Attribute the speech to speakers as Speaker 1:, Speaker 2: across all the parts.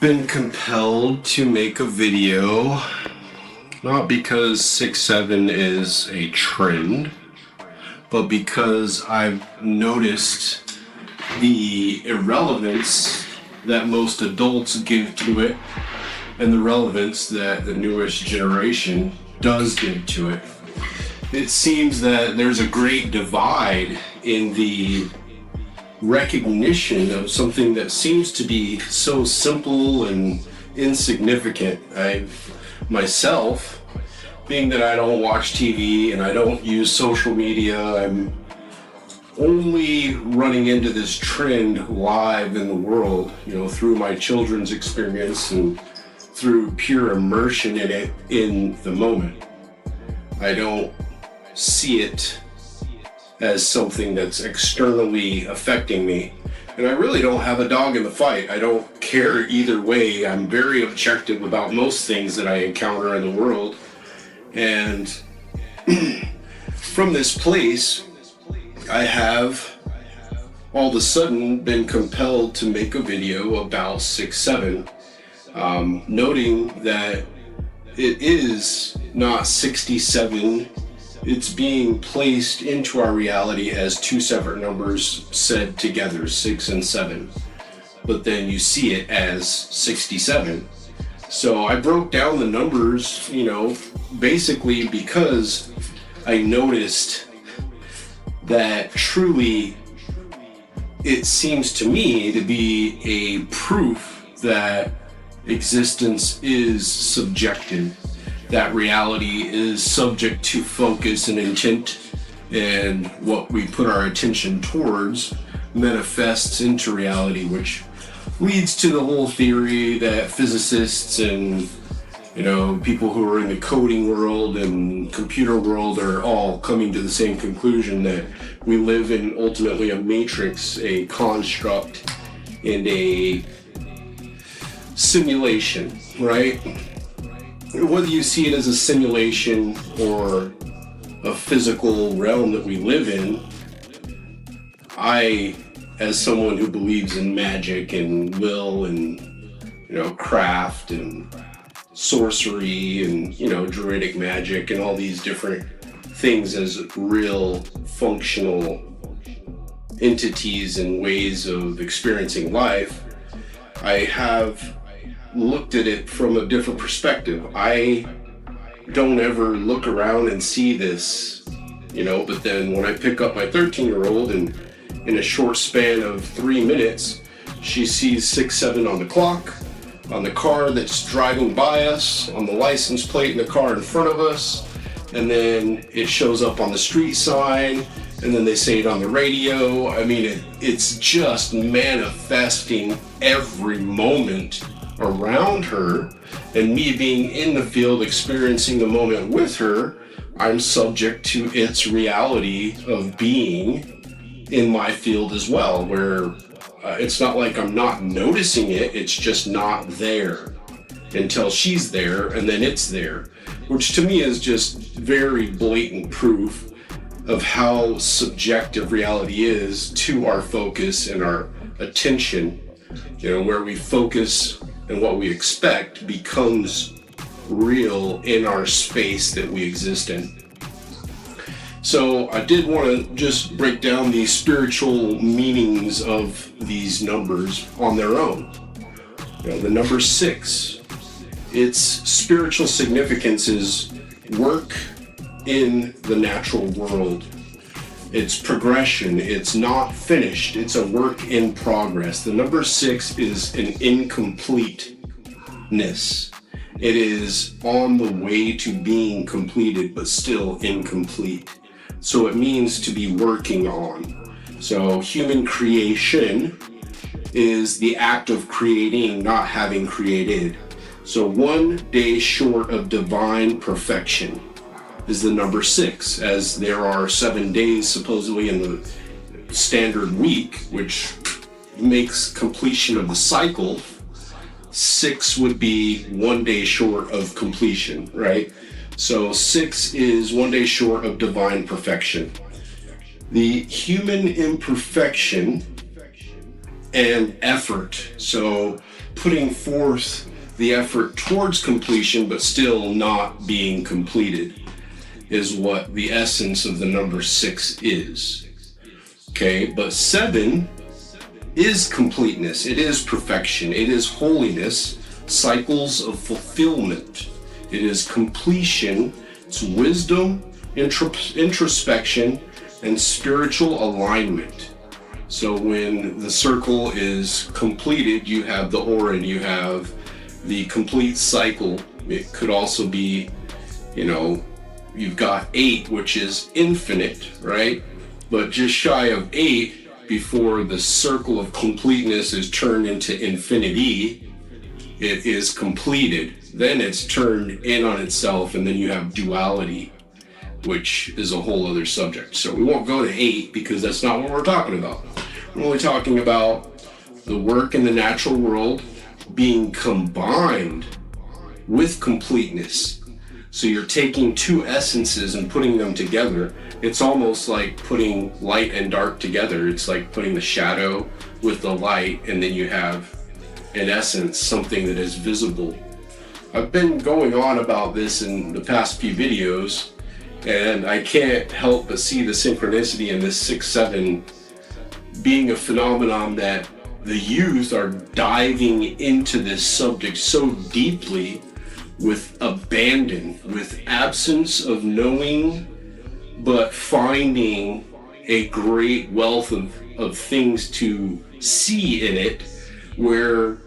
Speaker 1: been compelled to make a video, not because 6'7" is a trend, but because I've noticed the irrelevance that most adults give to it and the relevance that the newest generation does give to it. It seems that there's a great divide in the recognition of something that seems to be so simple and insignificant. Myself, being that I don't watch TV and I don't use social media, I'm only running into this trend live in the world, through my children's experience and through pure immersion in it in the moment. I don't see it as something that's externally affecting me. And I really don't have a dog in the fight. I don't care either way. I'm very objective about most things that I encounter in the world. And from this place, I have all of a sudden been compelled to make a video about 6'7", noting that it is not 67. It's being placed into our reality as two separate numbers said together, 6 and 7. But then you see it as 67. So I broke down the numbers, basically because I noticed that truly it seems to me to be a proof that existence is subjective. That reality is subject to focus and intent, and what we put our attention towards manifests into reality, which leads to the whole theory that physicists and people who are in the coding world and computer world are all coming to the same conclusion, that we live in ultimately a matrix, a construct, and a simulation, right? Whether you see it as a simulation or a physical realm that we live in, I, as someone who believes in magic and will and, craft and sorcery and, druidic magic and all these different things as real functional entities and ways of experiencing life, I have looked at it from a different perspective. I don't ever look around and see this, but then when I pick up my 13-year-old and in a short span of 3 minutes, she sees 6'7" on the clock, on the car that's driving by us, on the license plate in the car in front of us, and then it shows up on the street sign, and then they say it on the radio. It's just manifesting every moment around her, and me being in the field experiencing the moment with her, I'm subject to its reality of being in my field as well, where it's not like I'm not noticing it, it's just not there until she's there, and then it's there, which to me is just very blatant proof of how subjective reality is to our focus and our attention. Where we focus and what we expect becomes real in our space that we exist in. So I did want to just break down the spiritual meanings of these numbers on their own. The number 6, its spiritual significance is work in the natural world. It's progression, it's not finished, it's a work in progress. The number 6 is an incompleteness. It is on the way to being completed, but still incomplete. So it means to be working on. So human creation is the act of creating, not having created. So 1 day short of divine perfection is the number 6, as there are 7 days supposedly in the standard week, which makes completion of the cycle. 6 would be 1 day short of completion, right? So 6 is 1 day short of divine perfection. The human imperfection and effort. So putting forth the effort towards completion but still not being completed is what the essence of the number 6 is. Okay, but 7 is completeness, it is perfection, it is holiness, cycles of fulfillment, it is completion, it's wisdom, introspection, and spiritual alignment. So when the circle is completed, you have the Orin, you have the complete cycle. It could also be, you've got 8, which is infinite, right? But just shy of 8, before the circle of completeness is turned into infinity, it is completed. Then it's turned in on itself, and then you have duality, which is a whole other subject. So we won't go to 8 because that's not what we're talking about. We're only talking about the work in the natural world being combined with completeness. So you're taking two essences and putting them together. It's almost like putting light and dark together. It's like putting the shadow with the light, and then you have, in essence, something that is visible. I've been going on about this in the past few videos, and I can't help but see the synchronicity in this 6-7 being a phenomenon that the youth are diving into this subject so deeply with abandon, with absence of knowing, but finding a great wealth of things to see in it, where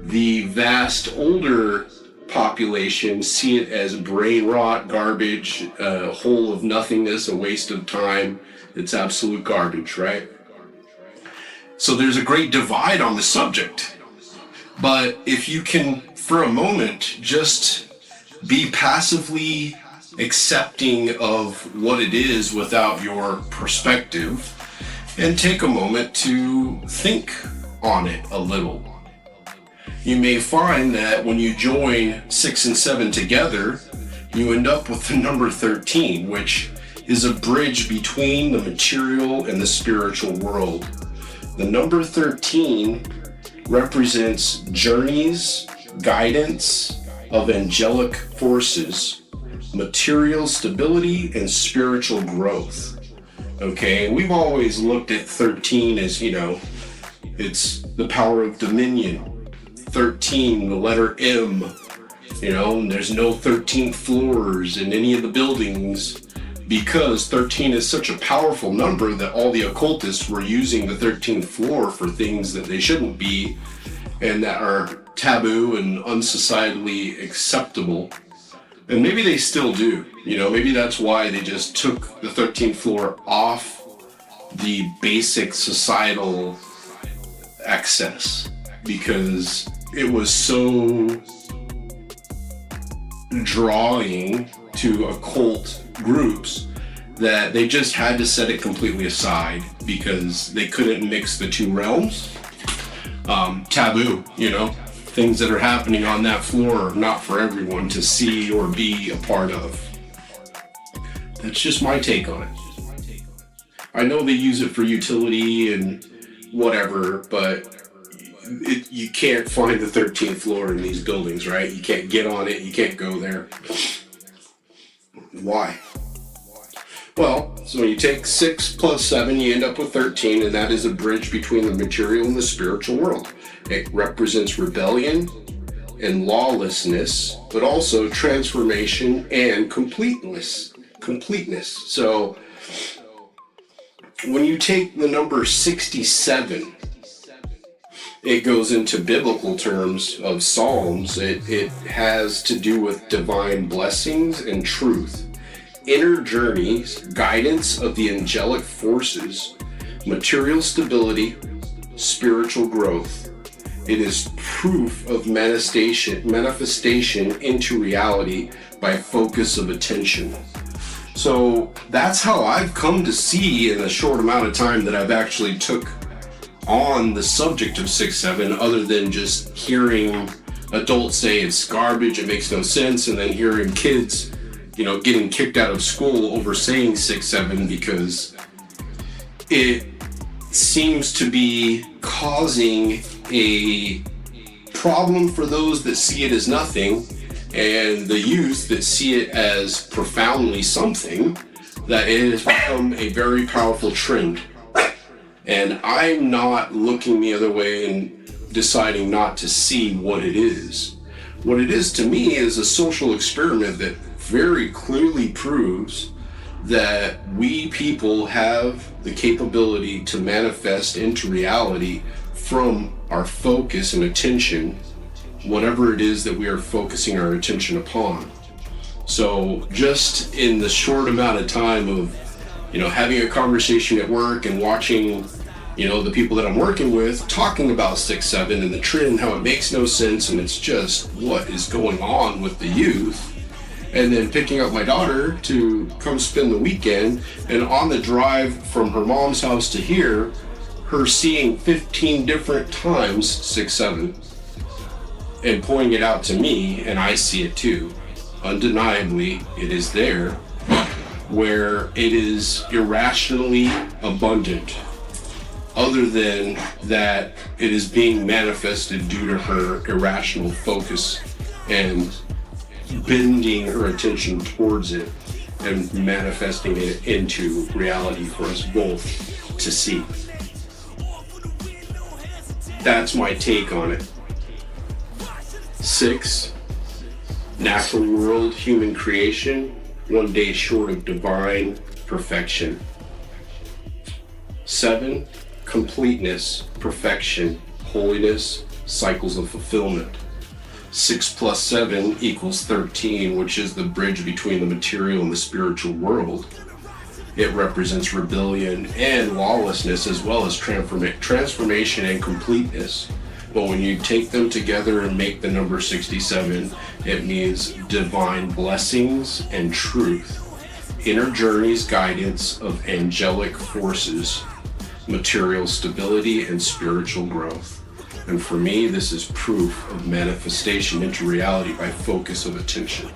Speaker 1: the vast older population see it as brain rot, garbage, a hole of nothingness, a waste of time. It's absolute garbage, right? So there's a great divide on the subject. But if you can, for a moment, just be passively accepting of what it is without your perspective, and take a moment to think on it a little, you may find that when you join 6 and 7 together, you end up with the number 13, which is a bridge between the material and the spiritual world. The number 13 represents journeys, guidance of angelic forces, material stability, and spiritual growth. Okay, we've always looked at 13 as, it's the power of dominion. 13, the letter M, and there's no 13th floors in any of the buildings, because 13 is such a powerful number that all the occultists were using the 13th floor for things that they shouldn't be and that are taboo and unsocietally acceptable. And maybe they still do, maybe that's why they just took the 13th floor off the basic societal access, because it was so drawing to occult groups that they just had to set it completely aside, because they couldn't mix the two realms. Taboo, things that are happening on that floor are not for everyone to see or be a part of. That's just my take on it. I know they use it for utility and whatever, but you can't find the 13th floor in these buildings, right? You can't get on it, you can't go there. Why? Well, so when you take 6 plus 7, you end up with 13, and that is a bridge between the material and the spiritual world. It represents rebellion and lawlessness, but also transformation and completeness. So when you take the number 67, it goes into biblical terms of Psalms. It has to do with divine blessings and truth, inner journeys, guidance of the angelic forces, material stability, spiritual growth. It is proof of manifestation into reality by focus of attention. So that's how I've come to see, in a short amount of time that I've actually took on the subject of 6-7, other than just hearing adults say it's garbage, it makes no sense, and then hearing kids, getting kicked out of school over saying 6-7 because it seems to be causing a problem for those that see it as nothing, and the youth that see it as profoundly something, that it has become a very powerful trend. And I'm not looking the other way and deciding not to see what it is. What it is to me is a social experiment that very clearly proves that we people have the capability to manifest into reality from our focus and attention, whatever it is that we are focusing our attention upon. So just in the short amount of time of, having a conversation at work and watching, the people that I'm working with talking about 6-7 and the trend, how it makes no sense, and it's just what is going on with the youth. And then picking up my daughter to come spend the weekend, and on the drive from her mom's house to here, her seeing 15 different times 6-7 and pointing it out to me, and I see it too. Undeniably, it is there, where it is irrationally abundant, other than that it is being manifested due to her irrational focus and bending her attention towards it and manifesting it into reality for us both to see. That's my take on it. 6, natural world, human creation, one day short of divine perfection. 7, completeness, perfection, holiness, cycles of fulfillment. 6 plus 7 equals 13, which is the bridge between the material and the spiritual world. It represents rebellion and lawlessness, as well as transformation and completeness. But when you take them together and make the number 67, it means divine blessings and truth, inner journeys, guidance of angelic forces, material stability, and spiritual growth. And for me, this is proof of manifestation into reality by focus of attention.